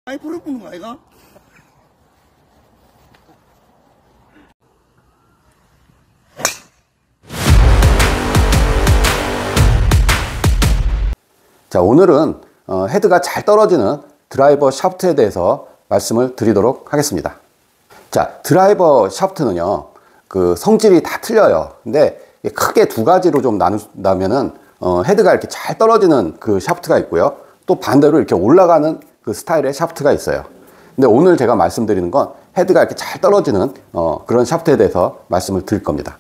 아이 불을 끄는 거 아이가? 자, 오늘은 헤드가 잘 떨어지는 드라이버 샤프트에 대해서 말씀을 드리도록 하겠습니다. 자, 드라이버 샤프트는요, 그 성질이 다 틀려요. 근데 크게 두 가지로 좀 나눈다면은 헤드가 이렇게 잘 떨어지는 그 샤프트가 있고요, 또 반대로 이렇게 올라가는 그 스타일의 샤프트가 있어요. 근데 오늘 제가 말씀드리는 건 헤드가 이렇게 잘 떨어지는 그런 샤프트에 대해서 말씀을 드릴 겁니다.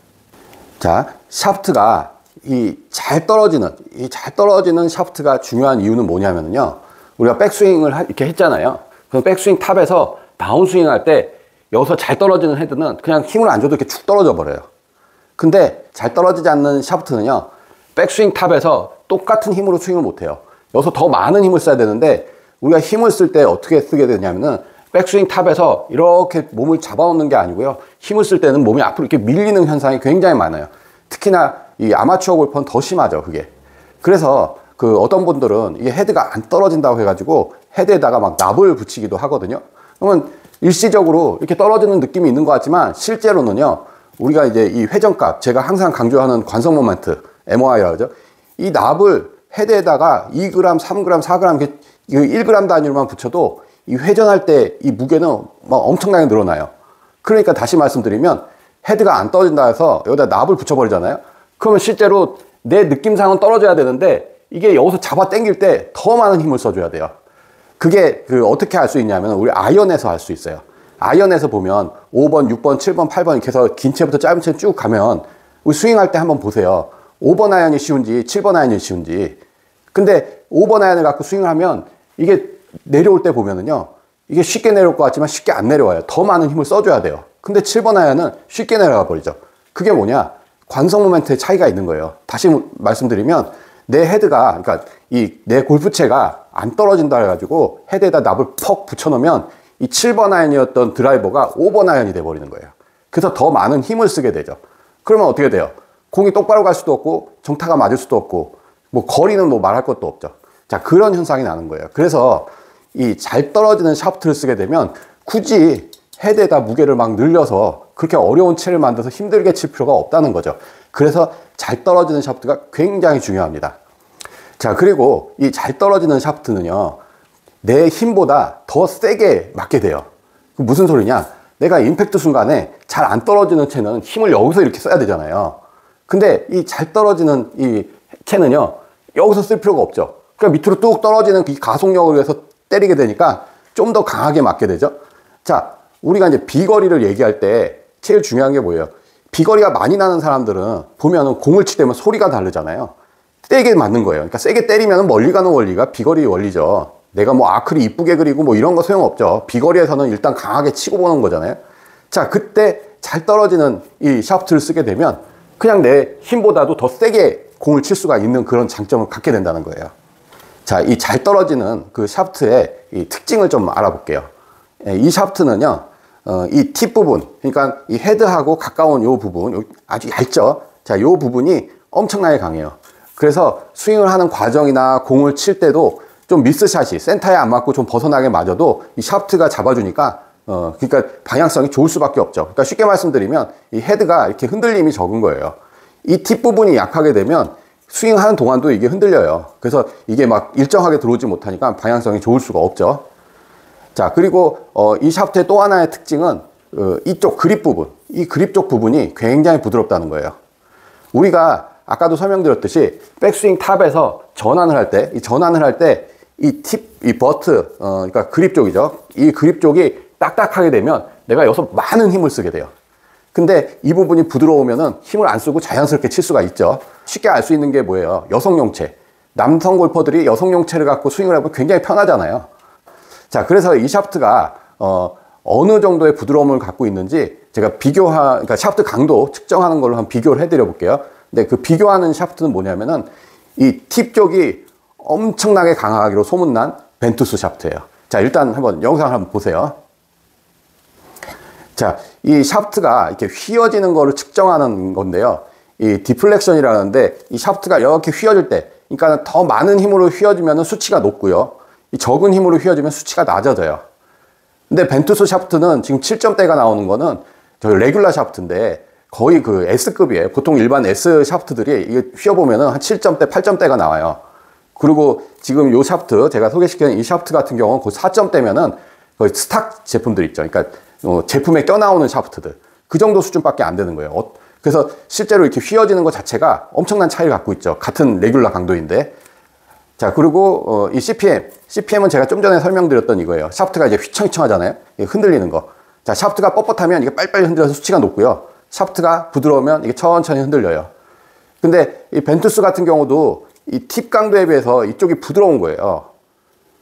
자, 샤프트가 이 잘 떨어지는 샤프트가 중요한 이유는 뭐냐면요, 우리가 백스윙을 이렇게 했잖아요. 그 백스윙 탑에서 다운스윙 할 때 여기서 잘 떨어지는 헤드는 그냥 힘을 안 줘도 이렇게 축 떨어져 버려요. 근데 잘 떨어지지 않는 샤프트는요, 백스윙 탑에서 똑같은 힘으로 스윙을 못 해요. 여기서 더 많은 힘을 써야 되는데, 우리가 힘을 쓸 때 어떻게 쓰게 되냐면은 백스윙 탑에서 이렇게 몸을 잡아놓는 게 아니고요, 힘을 쓸 때는 몸이 앞으로 이렇게 밀리는 현상이 굉장히 많아요. 특히나 이 아마추어 골퍼는 더 심하죠, 그게. 그래서 그 어떤 분들은 이게 헤드가 안 떨어진다고 해가지고 헤드에다가 막 납을 붙이기도 하거든요. 그러면 일시적으로 이렇게 떨어지는 느낌이 있는 것 같지만, 실제로는요, 우리가 이제 이 회전값, 제가 항상 강조하는 관성 모멘트, MOI라고 하죠. 이 납을 헤드에다가 2g, 3g, 4g, 1g 단위로만 붙여도 이 회전할 때 이 무게는 막 엄청나게 늘어나요. 그러니까 다시 말씀드리면, 헤드가 안 떨어진다 해서 여기다 납을 붙여버리잖아요. 그러면 실제로 내 느낌상은 떨어져야 되는데, 이게 여기서 잡아 당길 때 더 많은 힘을 써줘야 돼요. 그게 어떻게 할 수 있냐면, 우리 아이언에서 할 수 있어요. 아이언에서 보면 5번, 6번, 7번, 8번 이렇게 해서 긴 채부터 짧은 채 쭉 가면, 우리 스윙할 때 한번 보세요. 5번 아이언이 쉬운지 7번 아이언이 쉬운지. 근데 5번 아이언을 갖고 스윙을 하면 이게 내려올 때 보면은요, 이게 쉽게 내려올 것 같지만 쉽게 안 내려와요. 더 많은 힘을 써줘야 돼요. 근데 7번 아이언은 쉽게 내려가 버리죠. 그게 뭐냐? 관성 모멘트의 차이가 있는 거예요. 다시 말씀드리면, 내 헤드가, 그러니까 내 골프채가 안 떨어진다 해가지고 헤드에다 납을 퍽 붙여놓으면 이 7번 아이언이었던 드라이버가 5번 아이언이 돼버리는 거예요. 그래서 더 많은 힘을 쓰게 되죠. 그러면 어떻게 돼요? 공이 똑바로 갈 수도 없고, 정타가 맞을 수도 없고, 뭐 거리는 뭐 말할 것도 없죠. 자, 그런 현상이 나는 거예요. 그래서 이 잘 떨어지는 샤프트를 쓰게 되면 굳이 헤드에다 무게를 막 늘려서 그렇게 어려운 채를 만들어서 힘들게 칠 필요가 없다는 거죠. 그래서 잘 떨어지는 샤프트가 굉장히 중요합니다. 자, 그리고 이 잘 떨어지는 샤프트는요, 내 힘보다 더 세게 맞게 돼요. 무슨 소리냐? 내가 임팩트 순간에 잘 안 떨어지는 채는 힘을 여기서 이렇게 써야 되잖아요. 근데 이 잘 떨어지는 이 채는요, 여기서 쓸 필요가 없죠. 그러니까 밑으로 뚝 떨어지는 이 가속력을 위해서 때리게 되니까 좀 더 강하게 맞게 되죠. 자, 우리가 이제 비거리를 얘기할 때 제일 중요한 게 뭐예요? 비거리가 많이 나는 사람들은 보면은 공을 칠 때면 소리가 다르잖아요. 세게 맞는 거예요. 그러니까 세게 때리면 멀리 가는 원리가 비거리 원리죠. 내가 뭐 아크를 이쁘게 그리고 뭐 이런 거 소용없죠. 비거리에서는 일단 강하게 치고 보는 거잖아요. 자, 그때 잘 떨어지는 이 샤프트를 쓰게 되면 그냥 내 힘보다도 더 세게 공을 칠 수가 있는 그런 장점을 갖게 된다는 거예요. 자, 이 잘 떨어지는 그 샤프트의 이 특징을 좀 알아볼게요. 이 샤프트는요, 이 팁 부분, 그러니까 이 헤드하고 가까운 요 부분, 아주 얇죠? 자, 요 부분이 엄청나게 강해요. 그래서 스윙을 하는 과정이나 공을 칠 때도 좀 미스샷이 센터에 안 맞고 좀 벗어나게 맞아도 이 샤프트가 잡아주니까, 그러니까 방향성이 좋을 수밖에 없죠. 그러니까 쉽게 말씀드리면 이 헤드가 이렇게 흔들림이 적은 거예요. 이 팁 부분이 약하게 되면 스윙하는 동안도 이게 흔들려요. 그래서 이게 막 일정하게 들어오지 못하니까 방향성이 좋을 수가 없죠. 자, 그리고 이 샤프트의 또 하나의 특징은 이쪽 그립 부분, 이 그립 쪽 부분이 굉장히 부드럽다는 거예요. 우리가 아까도 설명드렸듯이 백스윙 탑에서 전환을 할 때, 이 팁, 이 버트, 그러니까 그립 쪽이죠. 이 그립 쪽이 딱딱하게 되면 내가 여기서 많은 힘을 쓰게 돼요. 근데 이 부분이 부드러우면은 힘을 안 쓰고 자연스럽게 칠 수가 있죠. 쉽게 알 수 있는 게 뭐예요? 여성용채. 남성 골퍼들이 여성용채를 갖고 스윙을 하면 굉장히 편하잖아요. 자, 그래서 이 샤프트가 어느 정도의 부드러움을 갖고 있는지 제가 그러니까 샤프트 강도 측정하는 걸로 한번 비교를 해드려 볼게요. 근데 그 비교하는 샤프트는 뭐냐면은 이 팁 쪽이 엄청나게 강하기로 소문난 벤투스 샤프트예요. 자, 일단 한번 영상을 한번 보세요. 자, 이 샤프트가 이렇게 휘어지는 거를 측정하는 건데요. 이 디플렉션이라는데 이 샤프트가 이렇게 휘어질 때, 그러니까 더 많은 힘으로 휘어지면 수치가 높고요. 이 적은 힘으로 휘어지면 수치가 낮아져요. 근데 벤투스 샤프트는 지금 7점대가 나오는 거는 저 레귤라 샤프트인데 거의 그 S급이에요. 보통 일반 S 샤프트들이 이게 휘어보면은 한 7점대, 8점대가 나와요. 그리고 지금 요 샤프트, 제가 소개시킨 이 샤프트 같은 경우는 그 4점대면은 거의 스탁 제품들 있죠. 그러니까 제품에 껴나오는 샤프트들. 그 정도 수준밖에 안 되는 거예요. 그래서 실제로 이렇게 휘어지는 것 자체가 엄청난 차이를 갖고 있죠. 같은 레귤라 강도인데. 자, 그리고 이 CPM은 제가 좀 전에 설명드렸던 이거예요. 샤프트가 이제 휘청휘청 하잖아요. 흔들리는 거. 자, 샤프트가 뻣뻣하면 이게 빨리빨리 흔들려서 수치가 높고요. 샤프트가 부드러우면 이게 천천히 흔들려요. 근데 이 벤투스 같은 경우도 이 팁 강도에 비해서 이쪽이 부드러운 거예요.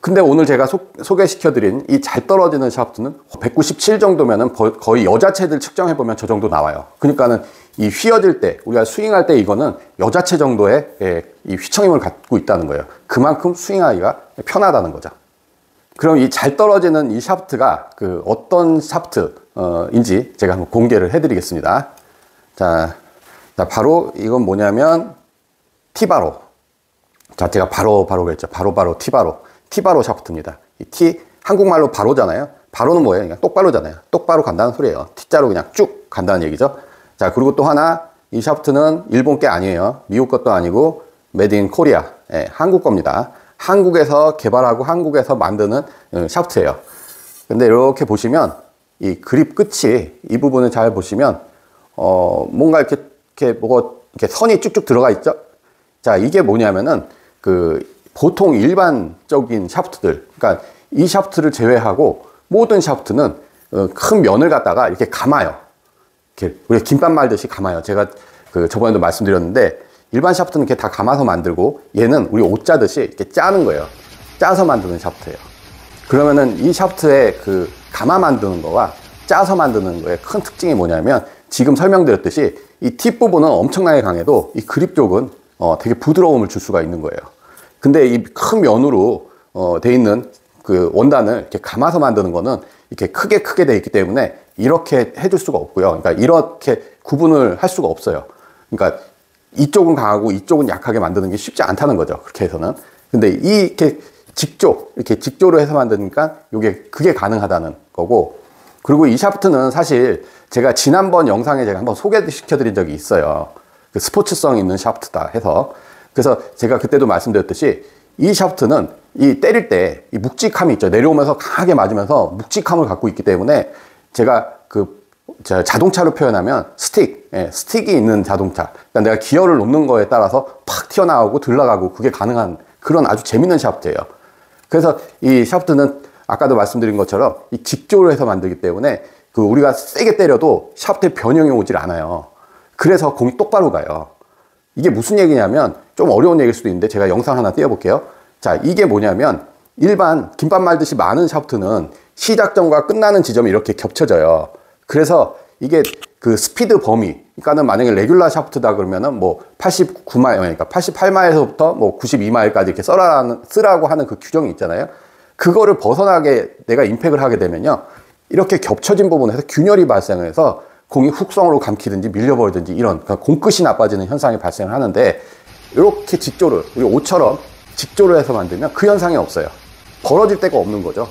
근데 오늘 제가 소개시켜드린 이 잘 떨어지는 샤프트는 197 정도면은 거의 여자체들 측정해보면 저 정도 나와요. 그러니까는 이 휘어질 때, 우리가 스윙할 때 이거는 여자체 정도의 이 휘청힘을 갖고 있다는 거예요. 그만큼 스윙하기가 편하다는 거죠. 그럼 이 잘 떨어지는 이 샤프트가 그 어떤 샤프트인지 제가 한번 공개를 해드리겠습니다. 자, 바로 이건 뭐냐면 티바로. 자, 제가 바로 그랬죠. 바로 티바로 샤프트입니다. 이 한국말로 바로잖아요. 바로는 뭐예요? 그냥 똑바로잖아요. 똑바로 간다는 소리예요. T자로 그냥 쭉 간다는 얘기죠. 자, 그리고 또 하나, 이 샤프트는 일본 게 아니에요. 미국 것도 아니고 메드 인 코리아. 한국 겁니다. 한국에서 개발하고 한국에서 만드는 샤프트예요. 근데 이렇게 보시면 이 그립 끝이 이 부분을 잘 보시면 뭔가 이렇게 선이 쭉쭉 들어가 있죠. 자, 이게 뭐냐면은 보통 일반적인 샤프트들, 그러니까 이 샤프트를 제외하고 모든 샤프트는 큰 면을 갖다가 이렇게 감아요. 이렇게 우리가 김밥 말듯이 감아요. 제가 저번에도 말씀드렸는데 일반 샤프트는 이렇게 다 감아서 만들고 얘는 우리 옷 짜듯이 이렇게 짜는 거예요. 짜서 만드는 샤프트예요. 그러면은 이 샤프트의 감아 만드는 거와 짜서 만드는 거의 큰 특징이 뭐냐면 지금 설명드렸듯이 이 팁 부분은 엄청나게 강해도 이 그립 쪽은 되게 부드러움을 줄 수가 있는 거예요. 근데 이 큰 면으로 돼 있는 그 원단을 이렇게 감아서 만드는 거는 이렇게 크게 돼 있기 때문에 이렇게 해줄 수가 없고요. 그러니까 이렇게 구분을 할 수가 없어요. 그러니까 이쪽은 강하고 이쪽은 약하게 만드는 게 쉽지 않다는 거죠. 그렇게 해서는. 근데 이렇게 직조로 해서 만드니까 그게 가능하다는 거고. 그리고 이 샤프트는 사실 제가 지난번 영상에 제가 한번 소개시켜 드린 적이 있어요. 그 스포츠성 있는 샤프트다 해서. 그래서 제가 그때도 말씀드렸듯이 이 샤프트는 이 때릴 때 이 묵직함이 있죠. 내려오면서 강하게 맞으면서 묵직함을 갖고 있기 때문에 제가 자동차로 표현하면 스틱이 있는 자동차. 그러니까 내가 기어를 놓는 거에 따라서 팍 튀어나오고 들러가고 그게 가능한 그런 아주 재밌는 샤프트예요. 그래서 이 샤프트는 아까도 말씀드린 것처럼 이 직조로 해서 만들기 때문에 우리가 세게 때려도 샤프트에 변형이 오질 않아요. 그래서 공이 똑바로 가요. 이게 무슨 얘기냐면 좀 어려운 얘기일 수도 있는데 제가 영상 하나 띄워볼게요. 자, 이게 뭐냐면 일반 김밥 말듯이 많은 샤프트는 시작점과 끝나는 지점이 이렇게 겹쳐져요. 그래서 이게 스피드 범위, 그러니까는 만약에 레귤라 샤프트다 그러면은 뭐 89마일, 그러니까 88마일에서부터 뭐 92마일까지 이렇게 쓰라고 하는 그 규정이 있잖아요. 그거를 벗어나게 내가 임팩을 하게 되면요. 이렇게 겹쳐진 부분에서 균열이 발생을 해서 공이 훅성으로 감히든지 밀려버리든지 이런 그러니까 공끝이 나빠지는 현상이 발생을 하는데 이렇게 직조를 우리 옷처럼 직조를 해서 만들면 그 현상이 없어요. 벌어질 데가 없는 거죠.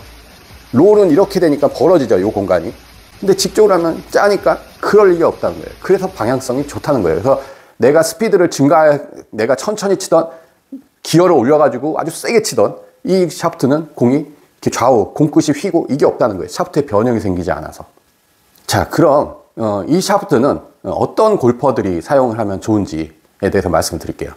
롤은 이렇게 되니까 벌어지죠. 이 공간이. 근데 직조를 하면 짜니까 그럴 일이 없다는 거예요. 그래서 방향성이 좋다는 거예요. 그래서 내가 스피드를 내가 천천히 치던 기어를 올려가지고 아주 세게 치던 이 샤프트는 공이 이렇게 좌우 공끝이 휘고 이게 없다는 거예요. 샤프트에 변형이 생기지 않아서. 자, 그럼 이 샤프트는 어떤 골퍼들이 사용을 하면 좋은지에 대해서 말씀을 드릴게요.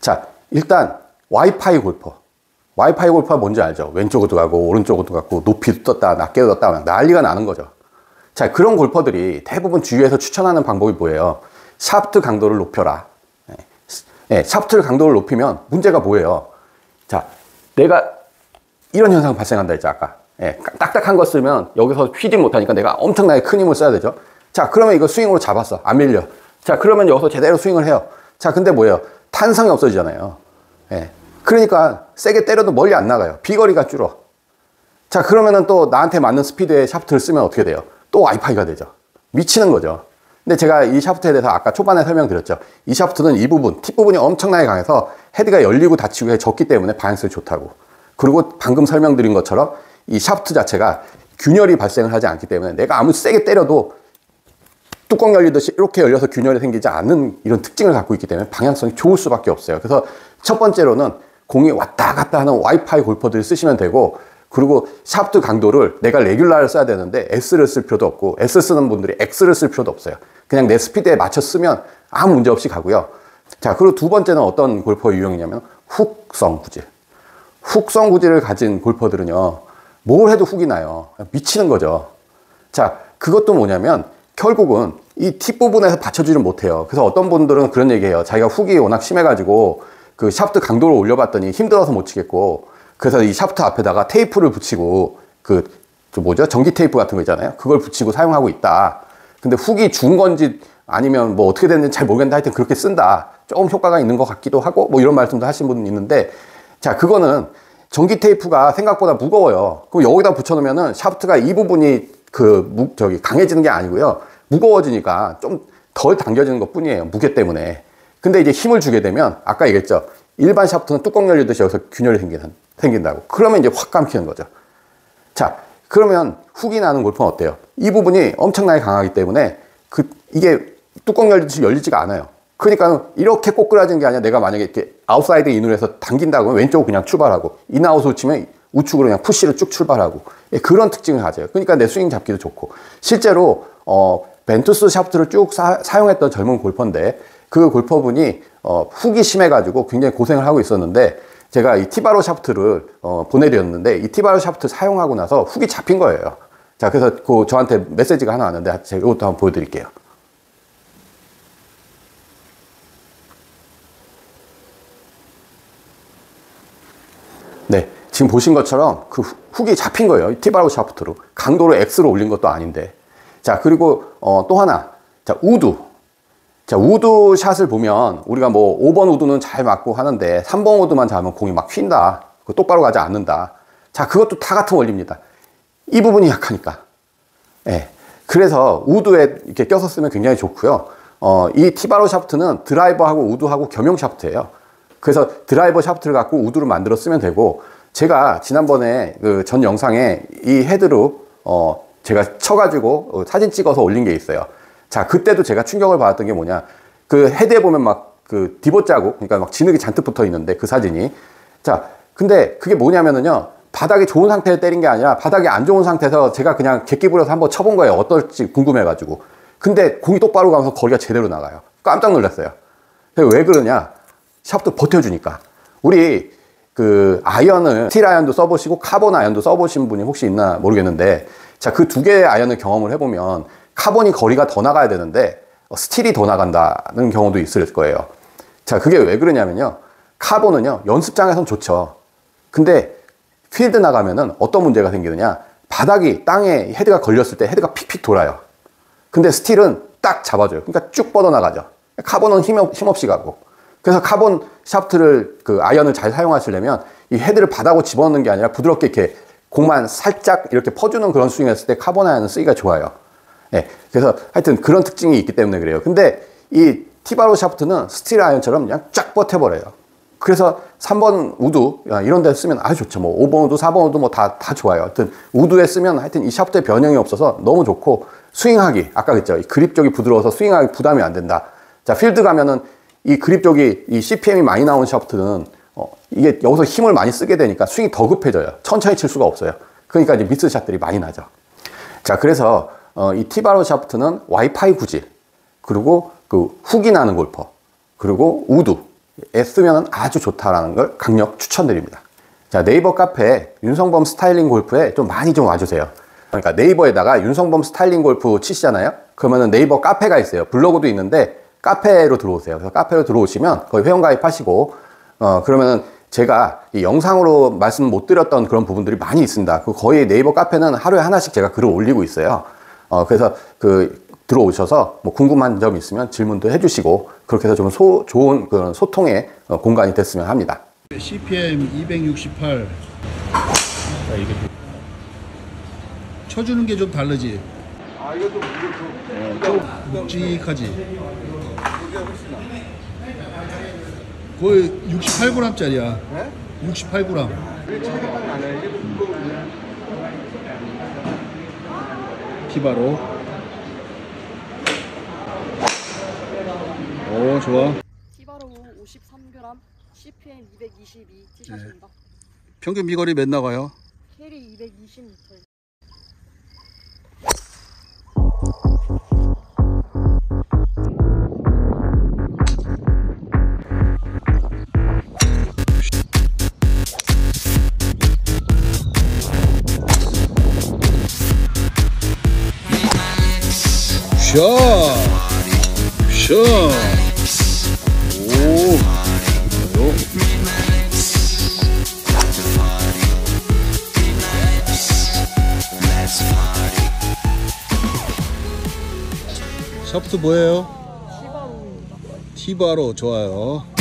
자, 일단 와이파이 골퍼가 뭔지 알죠? 왼쪽으로 가고 오른쪽으로 가고 높이도 떴다 낮게도 떴다 난리가 나는 거죠. 자, 그런 골퍼들이 대부분 주위에서 추천하는 방법이 뭐예요? 샤프트 강도를 높여라. 샤프트 강도를 높이면 문제가 뭐예요? 자, 내가 이런 현상 발생한다 했죠, 아까. 딱딱한 거 쓰면 여기서 휘지 못하니까 내가 엄청나게 큰 힘을 써야 되죠. 자, 그러면 이거 스윙으로 잡았어. 안 밀려. 자, 그러면 여기서 제대로 스윙을 해요. 자, 근데 뭐예요? 탄성이 없어지잖아요. 그러니까 세게 때려도 멀리 안 나가요. 비거리가 줄어. 자, 그러면은 또 나한테 맞는 스피드의 샤프트를 쓰면 어떻게 돼요? 또 와이파이가 되죠. 미치는 거죠. 근데 제가 이 샤프트에 대해서 아까 초반에 설명드렸죠. 이 샤프트는 이 부분, 팁 부분이 엄청나게 강해서 헤드가 열리고 닫히고 해졌기 때문에 방향성이 좋다고. 그리고 방금 설명드린 것처럼 이 샤프트 자체가 균열이 발생을 하지 않기 때문에 내가 아무리 세게 때려도 뚜껑 열리듯이 이렇게 열려서 균열이 생기지 않는 이런 특징을 갖고 있기 때문에 방향성이 좋을 수밖에 없어요. 그래서 첫 번째로는 공이 왔다 갔다 하는 와이파이 골퍼들을 쓰시면 되고, 그리고 샤프트 강도를 내가 레귤라를 써야 되는데 S를 쓸 필요도 없고, S 쓰는 분들이 X를 쓸 필요도 없어요. 그냥 내 스피드에 맞춰 쓰면 아무 문제 없이 가고요. 자, 그리고 두 번째는 어떤 골퍼의 유형이냐면 훅성 구질. 훅성 구질을 가진 골퍼들은요, 뭘 해도 훅이 나요. 미치는 거죠. 자, 그것도 뭐냐면 결국은 이 팁 부분에서 받쳐주지를 못해요. 그래서 어떤 분들은 그런 얘기해요. 자기가 훅이 워낙 심해가지고 그 샤프트 강도를 올려봤더니 힘들어서 못 치겠고, 그래서 이 샤프트 앞에다가 테이프를 붙이고, 그 뭐죠? 전기 테이프 같은 거 있잖아요. 그걸 붙이고 사용하고 있다. 근데 훅이 죽은 건지 아니면 뭐 어떻게 됐는지 잘 모르겠는데 하여튼 그렇게 쓴다. 조금 효과가 있는 것 같기도 하고 뭐 이런 말씀도 하신 분은 있는데, 자, 그거는 전기 테이프가 생각보다 무거워요. 그럼 여기다 붙여놓으면은 샤프트가 이 부분이 강해지는 게 아니고요. 무거워지니까 좀 덜 당겨지는 것 뿐이에요. 무게 때문에. 근데 이제 힘을 주게 되면 아까 얘기했죠. 일반 샤프트는 뚜껑 열리듯이 여기서 균열이 생긴다고. 그러면 이제 확 감기는 거죠. 자, 그러면 훅이 나는 골프는 어때요? 이 부분이 엄청나게 강하기 때문에 이게 뚜껑 열리듯이 열리지가 않아요. 그러니까 이렇게 꼬꾸라지는 게 아니라 내가 만약에 이렇게 아웃사이드 인으로 해서 당긴다고 하면 왼쪽으로 그냥 출발하고, 인아웃으로 치면 우측으로 그냥 푸시를 쭉 출발하고, 그런 특징을 가져요. 그러니까 내 스윙 잡기도 좋고. 실제로 벤투스 샤프트를 쭉 사용했던 젊은 골퍼인데, 그 골퍼분이 훅이 심해가지고 굉장히 고생을 하고 있었는데, 제가 이 티바로 샤프트를 보내드렸는데, 이 티바로 샤프트 사용하고 나서 훅이 잡힌 거예요. 자, 그래서 저한테 메시지가 하나 왔는데 제가 이것도 한번 보여드릴게요. 네, 지금 보신 것처럼 그 훅이 잡힌 거예요. 티바로 샤프트로. 강도를 X로 올린 것도 아닌데. 자, 그리고 또 하나. 자, 우드. 자, 우드 샷을 보면 우리가 뭐 5번 우드는 잘 맞고 하는데 3번 우드만 잡으면 공이 막 휜다. 똑바로 가지 않는다. 자, 그것도 다 같은 원리입니다. 이 부분이 약하니까. 예. 그래서 우드에 이렇게 껴서 쓰면 굉장히 좋고요. 이 티바로 샤프트는 드라이버하고 우드하고 겸용 샤프트예요. 그래서 드라이버 샤프트를 갖고 우드를 만들어 쓰면 되고, 제가 지난번에 그 전 영상에 이 헤드로 제가 쳐가지고 사진 찍어서 올린 게 있어요. 자, 그때도 제가 충격을 받았던 게 뭐냐, 그 헤드에 보면 막 그 디봇 자국, 그러니까 막 진흙이 잔뜩 붙어 있는데 그 사진이. 자, 근데 그게 뭐냐면은요, 바닥이 좋은 상태에 때린 게 아니라 바닥이 안 좋은 상태에서 제가 그냥 객기 부려서 한번 쳐본 거예요. 어떨지 궁금해가지고. 근데 공이 똑바로 가면서 거리가 제대로 나가요. 깜짝 놀랐어요. 왜 그러냐? 샤프트 버텨주니까. 우리 그 아이언을, 스틸 아이언도 써보시고 카본 아이언도 써보신 분이 혹시 있나 모르겠는데, 자, 그 두 개의 아이언을 경험을 해보면 카본이 거리가 더 나가야 되는데 스틸이 더 나간다는 경우도 있을 거예요. 자, 그게 왜 그러냐면요, 카본은요 연습장에선 좋죠. 근데 필드 나가면은 어떤 문제가 생기느냐, 바닥이 땅에 헤드가 걸렸을 때 헤드가 픽픽 돌아요. 근데 스틸은 딱 잡아줘요. 그러니까 쭉 뻗어나가죠. 카본은 힘없이 가고. 그래서 카본 샤프트를, 그 아이언을 잘 사용하시려면 이 헤드를 바닥으로 집어넣는 게 아니라 부드럽게 이렇게 공만 살짝 이렇게 퍼주는 그런 스윙을 했을 때 카본 아이언은 쓰기가 좋아요. 예. 그래서 하여튼 그런 특징이 있기 때문에 그래요. 근데 이 티바로 샤프트는 스틸 아이언처럼 그냥 쫙 버텨버려요. 그래서 3번 우드 이런 데 쓰면 아주 좋죠. 뭐 5번 우드, 4번 우드 뭐 다 좋아요. 하여튼 우드에 쓰면 하여튼 이 샤프트에 변형이 없어서 너무 좋고, 스윙하기, 아까 그랬죠. 이 그립 쪽이 부드러워서 스윙하기 부담이 안 된다. 자, 필드 가면은 이 그립 쪽이, 이 CPM이 많이 나온 샤프트는 이게 여기서 힘을 많이 쓰게 되니까 스윙이 더 급해져요. 천천히 칠 수가 없어요. 그러니까 이제 미스샷들이 많이 나죠. 자, 그래서 이 티바로 샤프트는 와이파이 구질, 그리고 그 훅이 나는 골퍼, 그리고 우드에 쓰면 아주 좋다라는 걸 강력 추천드립니다. 자, 네이버 카페 윤성범 스타일링 골프에 좀 많이 좀 와주세요. 그러니까 네이버에다가 윤성범 스타일링 골프 치시잖아요. 그러면은 네이버 카페가 있어요. 블로그도 있는데 카페로 들어오세요. 그래서 카페로 들어오시면 거기 회원가입하시고, 그러면은 제가 이 영상으로 말씀 못 드렸던 그런 부분들이 많이 있습니다. 거의 네이버 카페는 하루에 하나씩 제가 글을 올리고 있어요. 그래서 들어오셔서 뭐 궁금한 점 있으면 질문도 해주시고, 그렇게 해서 좀 좋은 그런 소통의 공간이 됐으면 합니다. CPM 268. 쳐주는 게 좀 다르지? 아, 이것도 좀 묵직하지? 거의 68g짜리야. 네? 68g. 티바로. 오, 좋아. 티바로 53g, CPM 222 티샷입니다. 평균 비거리 몇 나가요? 캐리 220m. 샷! 샷! 오! 요. 샤프트 뭐예요? 티바로입니다. 티바로 좋아요.